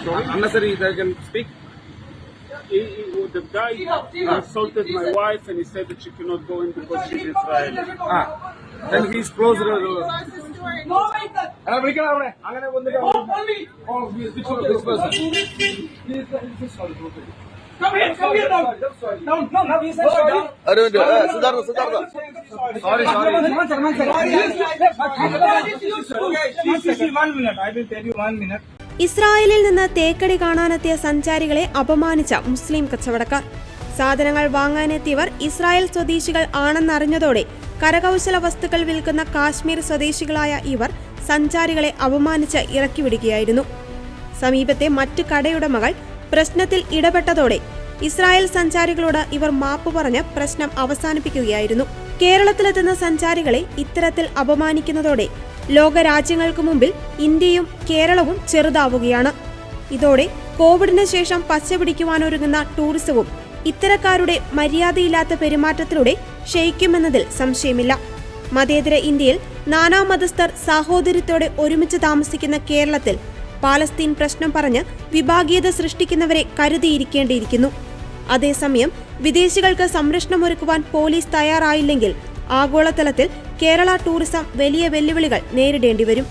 Unnecessary, they can speak. The guy assaulted my wife and he said that she cannot go in because she's Israeli. Then he's closer. Come here now. No, he said sorry. Siddhartha. Sorry. 1 minute. I will tell you 1 minute. ഇസ്രായേലിൽ നിന്ന് തേക്കടി കാണാനെത്തിയ സഞ്ചാരികളെ അപമാനിച്ച മുസ്ലിം കച്ചവടക്കാർ. സാധനങ്ങൾ വാങ്ങാനെത്തിയവർ Israel സ്വദേശികൾ ആണെന്നറിഞ്ഞതോടെ കരകൗശല വസ്തുക്കൾ വിൽക്കുന്ന കാശ്മീർ സ്വദേശികളായ ഇവർ സഞ്ചാരികളെ അപമാനിച്ച് ഇറക്കിവിടുകയായിരുന്നു. സമീപത്തെ മറ്റു കടയുടമകൾ പ്രശ്നത്തിൽ ഇടപെട്ടതോടെ ഇസ്രായേൽ സഞ്ചാരികളോട് ഇവർ മാപ്പ് പറഞ്ഞ് പ്രശ്നം അവസാനിപ്പിക്കുകയായിരുന്നു. കേരളത്തിലെത്തുന്ന സഞ്ചാരികളെ ഇത്തരത്തിൽ അപമാനിക്കുന്നതോടെ ലോകരാജ്യങ്ങൾക്ക് മുമ്പിൽ ഇന്ത്യയും കേരളവും ചെറുതാവുകയാണ്. ഇതോടെ കോവിഡിന് ശേഷം പച്ചപിടിക്കുവാനൊരുങ്ങുന്ന ടൂറിസവും ഇത്തരക്കാരുടെ മര്യാദയില്ലാത്ത പെരുമാറ്റത്തിലൂടെ ക്ഷയിക്കുമെന്നതിൽ സംശയമില്ല. മതേതര ഇന്ത്യയിൽ നാനാമതസ്ഥർ സാഹോദര്യത്തോടെ ഒരുമിച്ച് താമസിക്കുന്ന കേരളത്തിൽ പാലസ്തീൻ പ്രശ്നം പറഞ്ഞ് വിഭാഗീയത സൃഷ്ടിക്കുന്നവരെ കരുതിയിരിക്കേണ്ടിയിരിക്കുന്നു. അതേസമയം വിദേശികൾക്ക് സംരക്ഷണമൊരുക്കുവാൻ പോലീസ് തയ്യാറായില്ലെങ്കിൽ ആഗോളതലത്തിൽ കേരള ടൂറിസം വലിയ വെല്ലുവിളികൾ നേരിടേണ്ടിവരും.